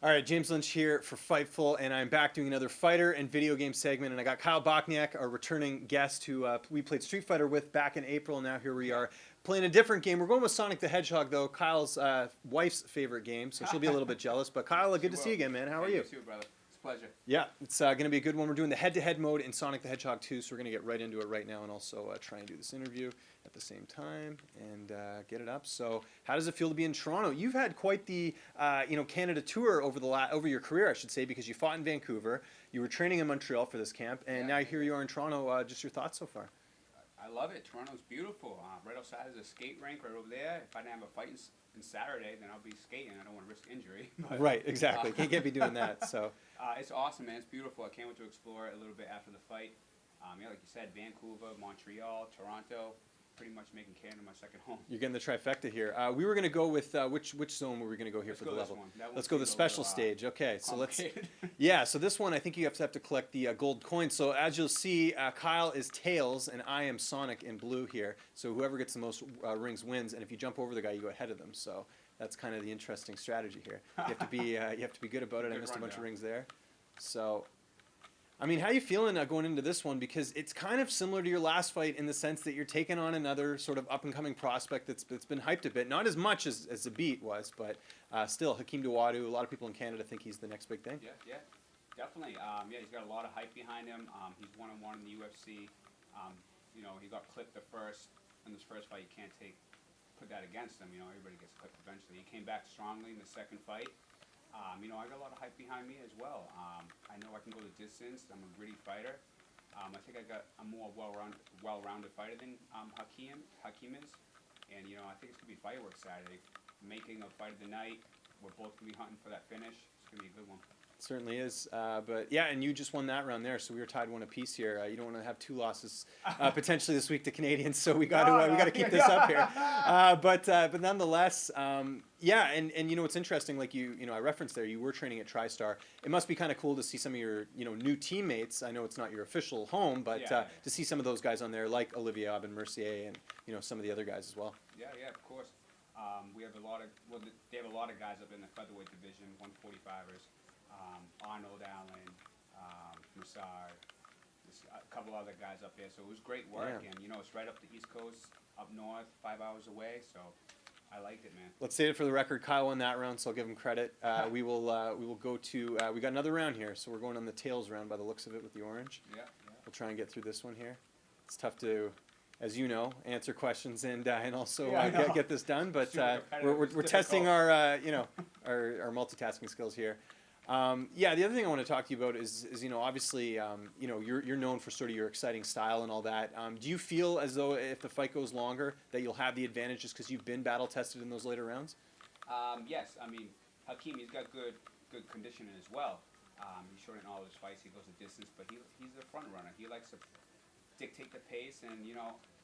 All right, James Lynch here for Fightful, and I'm back doing another fighter and video game segment. And I got Kyle Bochniak, our returning guest, who we played Street Fighter with back in April. And now here we are playing a different game. We're going with Sonic the Hedgehog, though, Kyle's wife's favorite game, so she'll be a little bit jealous. But Kyle, good to see you again, man. How are you? You too, brother. It's a pleasure. Yeah, it's going to be a good one. We're doing the head-to-head mode in Sonic the Hedgehog 2, so we're going to get right into it right now and also try and do this interview at the same time and get it up. So how does it feel to be in Toronto? You've had quite the Canada tour over your career, I should say, because you fought in Vancouver, you were training in Montreal for this camp, and now here you are in Toronto. Just your thoughts so far? I love it. Toronto's beautiful. Right outside is a skate rink right over there. If I didn't have a fight in Saturday, then I'll be skating. I don't want to risk injury. But, right, exactly. Can't be doing that. So it's awesome, man. It's beautiful. I can't wait to explore it a little bit after the fight. Like you said, Vancouver, Montreal, Toronto. Pretty much making Canada my second home. You're getting the trifecta here. We were going to go with which zone were we going to go here for the level? Let's go the special stage. Okay, so so this one I think you have to collect the gold coins. So as you'll see, Kyle is Tails and I am Sonic in blue here. So whoever gets the most rings wins. And if you jump over the guy, you go ahead of them. So that's kind of the interesting strategy here. You have to be good about it. I missed a bunch of rings there. So. I mean, how are you feeling going into this one? Because it's kind of similar to your last fight in the sense that you're taking on another sort of up-and-coming prospect that's been hyped a bit. Not as much as Zabit was, but still, Hakeem Dawodu, a lot of people in Canada think he's the next big thing. Yeah, definitely. He's got a lot of hype behind him. He's 1-1 in the UFC. He got clipped in this first fight. You can't put that against him. Everybody gets clipped eventually. He came back strongly in the second fight. I got a lot of hype behind me as well. I know I can go the distance. I'm a gritty fighter. I think I'm more well-rounded fighter than Hakeem is. And, I think it's going to be fireworks Saturday. Making a fight of the night. We're both going to be hunting for that finish. It's going to be a good one. Certainly is, but yeah, and you just won that round there, so we were tied one apiece here. You don't want to have two losses potentially this week to Canadians, so we got to keep this up here. But nonetheless, and what's interesting, like I referenced there, you were training at TriStar. It must be kind of cool to see some of your new teammates. I know it's not your official home, but to see some of those guys on there, like Olivier Aubin Mercier, and some of the other guys as well. Yeah, of course. We have they have a lot of guys up in the featherweight division, 145ers. Arnold Allen, Massard, a couple other guys up there. So it was great work, and it's right up the East Coast, up north, 5 hours away. So I liked it, man. Let's say it for the record. Kyle won that round, so I'll give him credit. We will go to we got another round here, so we're going on the tails round by the looks of it with the orange. Yeah. We'll try and get through this one here. It's tough to, as you know, answer questions and also get this done. But we're testing our our multitasking skills here. The other thing I want to talk to you about is obviously you're known for sort of your exciting style and all that. Do you feel as though if the fight goes longer that you'll have the advantage just because you've been battle tested in those later rounds? Yes, I mean Hakeem, he's got good conditioning as well. He's short in all his fights. He goes the distance, but he's a front runner. He likes to dictate the pace, and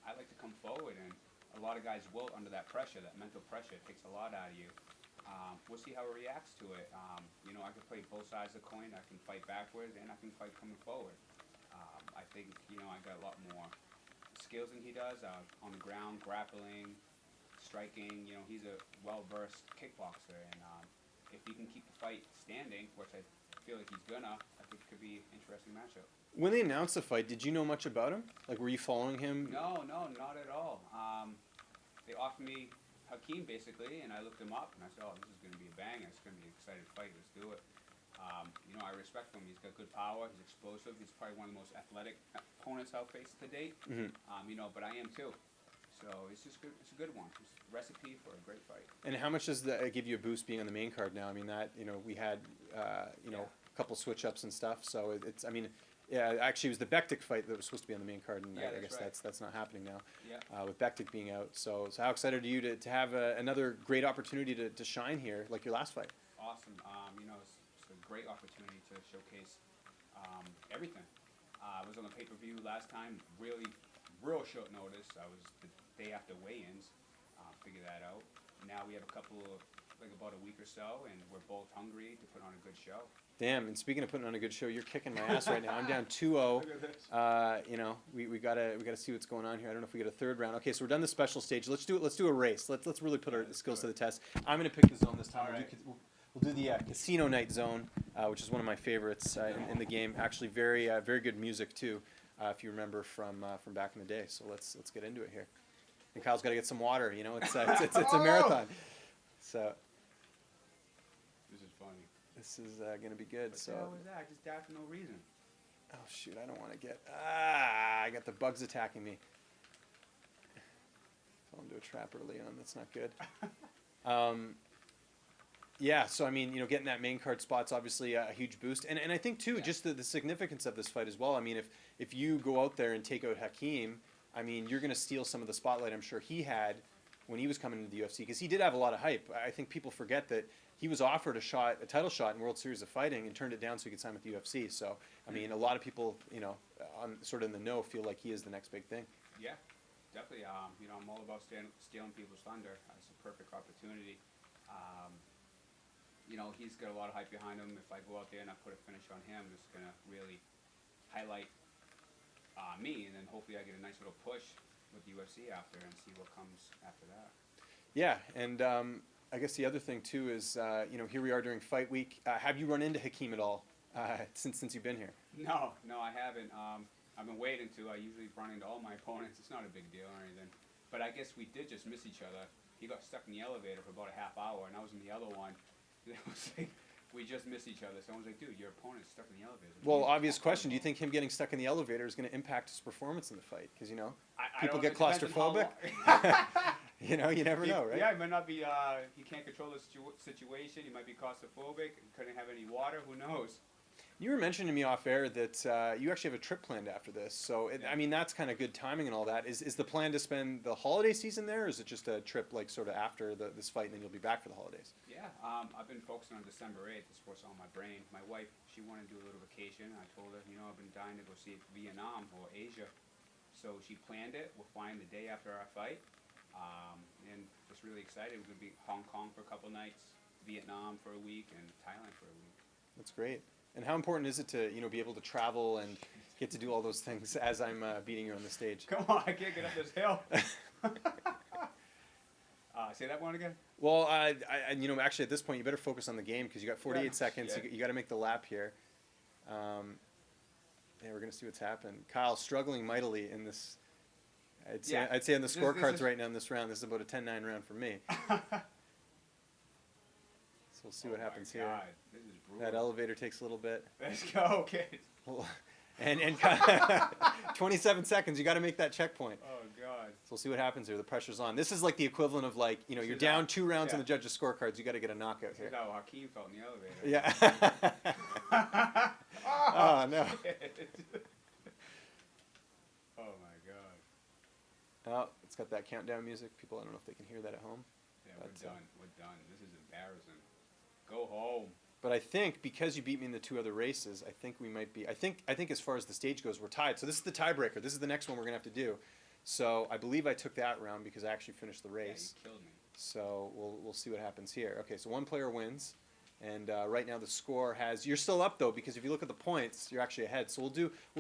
I like to come forward. And a lot of guys wilt under that pressure, that mental pressure. It takes a lot out of you. We'll see how he reacts to it. I can play both sides of the coin. I can fight backwards, and I can fight coming forward. I think, I got a lot more skills than he does on the ground, grappling, striking. He's a well-versed kickboxer, and if he can keep the fight standing, which I feel like he's gonna, I think it could be an interesting matchup. When they announced the fight, did you know much about him? Like, were you following him? No, not at all. They offered me Hakeem, basically, and I looked him up, and I said, oh, this is going to be a banger. It's going to be an exciting fight. Let's do it. I respect him. He's got good power. He's explosive. He's probably one of the most athletic opponents I've faced to date. Mm-hmm. But I am too. So it's just good. It's a good one. It's a recipe for a great fight. And how much does that give you a boost being on the main card now? I mean, we had, a couple switch-ups and stuff. So it's, actually, it was the Bektik fight that was supposed to be on the main card, and I guess that's not happening now. Yeah. With Bektik being out. So how excited are you to have another great opportunity to shine here, like your last fight? Awesome. It's a great opportunity to showcase everything. I was on the pay-per-view last time, real short notice. I was the day after weigh-ins, figure that out. Now we have about a week or so, and we're both hungry to put on a good show. Damn, and speaking of putting on a good show, you're kicking my ass right now. I'm down 2-0. We gotta see what's going on here. I don't know if we get a third round. Okay, so we're done the special stage. Let's do a race. Let's really put our skills to the test. I'm gonna pick the zone this time. We'll do the Casino Night Zone, which is one of my favorites in the game. Actually, very good music too, if you remember from back in the day. So let's get into it here. And Kyle's got to get some water. You know, it's a marathon. So This is funny. this is gonna be good. What So. the hell was that? I just died for no reason. Oh shoot! I don't want to get. I got the bugs attacking me. Fell into a trap early on. That's not good. Yeah, so I mean, getting that main card spot's obviously a huge boost, and I think too, just the significance of this fight as well. I mean, if you go out there and take out Hakeem, I mean, you're going to steal some of the spotlight I'm sure he had when he was coming into the UFC, because he did have a lot of hype. I think people forget that he was offered a title shot in World Series of Fighting and turned it down so he could sign with the UFC. So I mean, a lot of people, sort of in the know, feel like he is the next big thing. Yeah, definitely. I'm all about stealing people's thunder. It's a perfect opportunity. He's got a lot of hype behind him. If I go out there and I put a finish on him, it's going to really highlight me, and then hopefully I get a nice little push with the UFC after and see what comes after that. Yeah, and I guess the other thing too is, here we are during fight week. Have you run into Hakeem at all since you've been here? No, I haven't. I've been waiting to. I usually run into all my opponents. It's not a big deal or anything. But I guess we did just miss each other. He got stuck in the elevator for about a half hour, and I was in the other one. It was like, we just missed each other. Someone's like, dude, your opponent's stuck in the elevator. Well, obvious question. Do you think him getting stuck in the elevator is going to impact his performance in the fight? Because, people get claustrophobic. You never know, right? Yeah, he might not be, he can't control the situation. He might be claustrophobic. He couldn't have any water. Who knows? You were mentioning to me off air that you actually have a trip planned after this. So, I mean, that's kind of good timing and all that. Is the plan to spend the holiday season there, or is it just a trip like sort of after this fight and then you'll be back for the holidays? Yeah, I've been focusing on December 8th. This was on my brain. My wife, she wanted to do a little vacation. I told her, I've been dying to go see Vietnam or Asia. So she planned it. We're flying the day after our fight. And just really excited. We're going to be Hong Kong for a couple nights, Vietnam for a week, and Thailand for a week. That's great. And how important is it to be able to travel and get to do all those things as I'm beating you on the stage? Come on, I can't get up this hill. Say that one again. Well, actually at this point you better focus on the game because you got 48 seconds. Yeah. You got to make the lap here. We're gonna see what's happened. Kyle struggling mightily in this. I'd say on the scorecards right now in this round, this is about a 10-9 round for me. So we'll see what happens here. This is brutal. That elevator takes a little bit. Let's go, kids. And 27 seconds. You got to make that checkpoint. Oh God. So we'll see what happens here. The pressure's on. This is like the equivalent of you're down 2 rounds on the judges' scorecards. You got to get a knockout here. This is how Hakeem felt in the elevator. Yeah. Oh no. Oh my God. Oh, it's got that countdown music. People, I don't know if they can hear that at home. Yeah, we're done. We're done. This is embarrassing. Go home. But I think because you beat me in the 2 other races, I think we might be. I think as far as the stage goes, we're tied. So this is the tiebreaker. This is the next one we're gonna have to do. So I believe I took that round because I actually finished the race. Yeah, you killed me. So we'll see what happens here. Okay, so one player wins, and right now the score has. You're still up though because if you look at the points, you're actually ahead. So we'll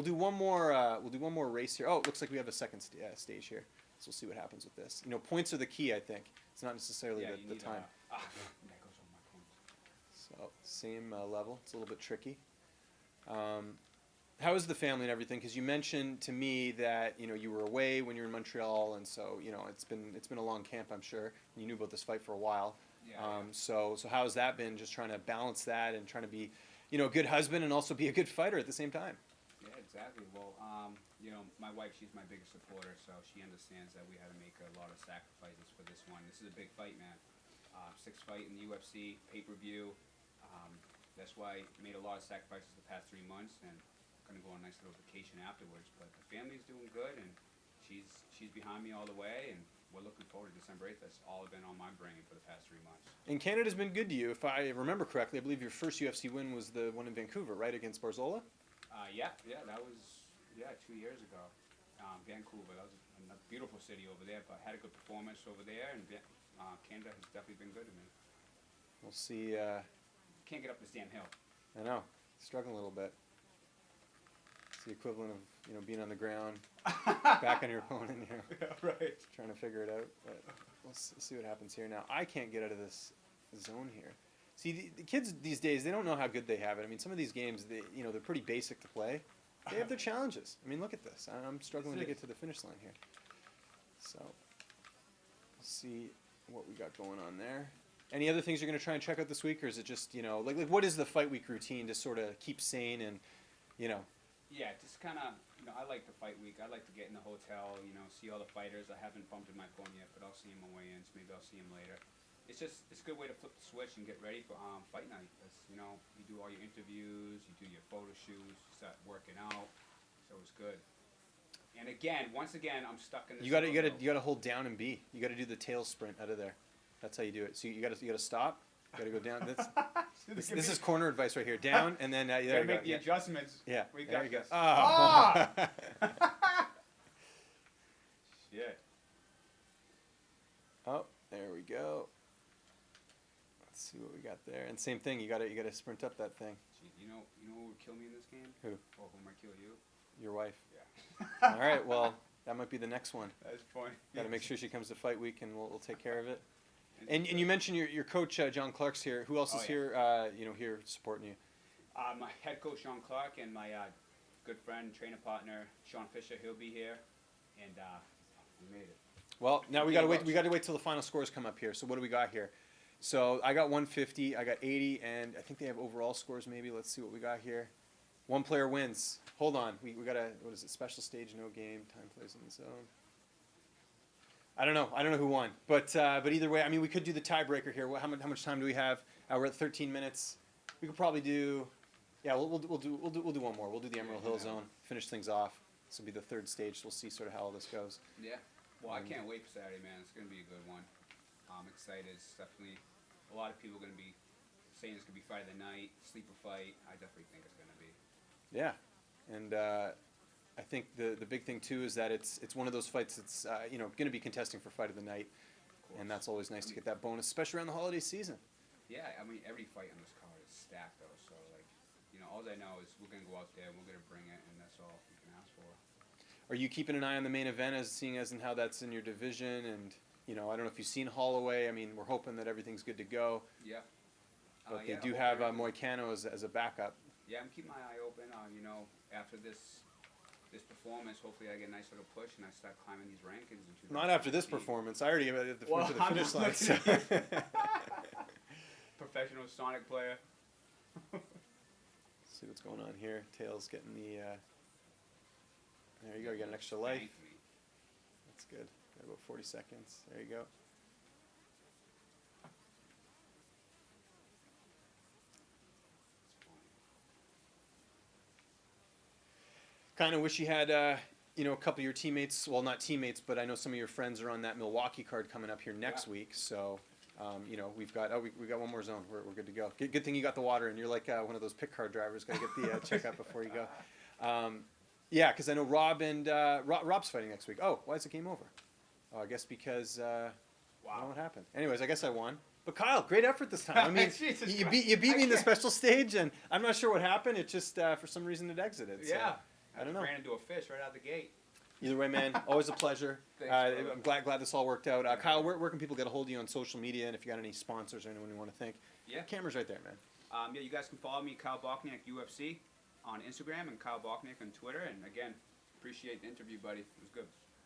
do one more race here. Oh, it looks like we have a second stage here. So we'll see what happens with this. Points are the key. I think it's not necessarily the time. So same level. It's a little bit tricky. How is the family and everything? Because you mentioned to me that you were away when you were in Montreal, and so it's been a long camp, I'm sure. You knew about this fight for a while. Yeah. So how has that been? Just trying to balance that and trying to be, a good husband and also be a good fighter at the same time. Yeah, exactly. Well, my wife, she's my biggest supporter, so she understands that we had to make a lot of sacrifices for this one. This is a big fight, man. 6th fight in the UFC, pay-per-view. That's why I made a lot of sacrifices the past 3 months, and I'm going to go on a nice little vacation afterwards. But the family's doing good, and she's behind me all the way, and we're looking forward to December 8th. That's all been on my brain for the past 3 months. And Canada's been good to you. If I remember correctly, I believe your first UFC win was the one in Vancouver, right, against Barzola? Yeah, that was 2 years ago. Vancouver, that was a beautiful city over there, but had a good performance over there, and Canada has definitely been good to me. We'll see. Can't get up this damn hill. I know, struggling a little bit. It's the equivalent of being on the ground, back on your opponent, Yeah, right. Trying to figure it out. But we'll see what happens here. Now I can't get out of this zone here. See, the kids these days, they don't know how good they have it. I mean, some of these games, they're pretty basic to play. They have their challenges. I mean, look at this. I'm struggling to get to the finish line here. So, let's see what we got going on there. Any other things you're going to try and check out this week, or is it just, like what is the fight week routine to sort of keep sane and, Yeah, just kind of, I like the fight week. I like to get in the hotel, see all the fighters. I haven't bumped in my phone yet, but I'll see them on weigh-ins. Maybe I'll see them later. It's a good way to flip the switch and get ready for fight night. Because, you do all your interviews, you do your photo shoots, you start working out. So it's good. And once again, I'm stuck in this. You gotta hold down and B. You gotta do the tail sprint out of there. That's how you do it. So you gotta stop. You gotta go down. This is corner advice right here. Down and then there you go. Make the adjustments. Yeah. We there got you go. this. Oh. Shit. Oh, there we go. Let's see what we got there. And same thing. You gotta sprint up that thing. Gee, you know who would kill me in this game? Who? Or who might kill you? Your wife. Yeah. All right. Well, that might be the next one. That's funny. Got to make sure she comes to fight week, and we'll take care of it. And you mentioned your coach John Clark's here. Who else is here? Here supporting you. My head coach Sean Clark and my good friend and trainer partner Sean Fisher. He'll be here, and we made it. Well, now we got to wait. We got to wait till the final scores come up here. So what do we got here? So I got 150. I got 80, and I think they have overall scores. Maybe let's see what we got here. One player wins. Hold on. We got a what is it? Special stage, no game. Time plays in the zone. I don't know who won, but either way, I mean, we could do the tiebreaker here. How much time do we have? We're at 13 minutes. We could probably do, yeah, we'll do one more. We'll do the Emerald Hill Zone. Finish things off. This will be the third stage. We'll see sort of how all this goes. Yeah. Well, I can't wait for Saturday, man. It's gonna be a good one. I'm excited. It's definitely a lot of people are gonna be saying it's gonna be fight of the night, sleeper fight. I definitely think it's gonna be. Yeah, and I think the big thing too is that it's one of those fights that's going to be contesting for fight of the night, and that's always nice to get that bonus, especially around the holiday season. Yeah, I mean every fight on this card is stacked though, so like all I know is we're gonna go out there and we're gonna bring it, and that's all we can ask for. Are you keeping an eye on the main event, seeing as in how that's in your division, and I don't know if you've seen Holloway. I mean, we're hoping that everything's good to go. Yeah. But they do have Moicano as a backup. Yeah, I'm keeping my eye open. After this performance, hopefully I get a nice little push and I start climbing these rankings. Not after this performance. I already got at the finish line. So. Professional Sonic player. See what's going on here. Tails getting the. There you go. You got an extra life. That's good. Got about 40 seconds. There you go. Kind of wish you had, a couple of your teammates. Well, not teammates, but I know some of your friends are on that Milwaukee card coming up here next week. So, we've got we got one more zone. We're good to go. Good thing you got the water, and you're like one of those pick card drivers. Got to get the checkup before you go. Yeah, because I know Rob and Rob's fighting next week. Oh, why is the game over? Oh, I guess because I don't know what happened. Anyways, I guess I won. But Kyle, great effort this time. I mean, you beat me in the special stage, and I'm not sure what happened. It just for some reason it exited. So. Yeah. I don't know. Ran into a fish right out the gate. Either way, man, always a pleasure. Thanks, I'm glad this all worked out. Kyle, where can people get a hold of you on social media, and if you got any sponsors or anyone you want to thank? Yeah. Camera's right there, man. Yeah, you guys can follow me, Kyle Bochniak UFC, on Instagram, and Kyle Bochniak on Twitter. And again, appreciate the interview, buddy. It was good.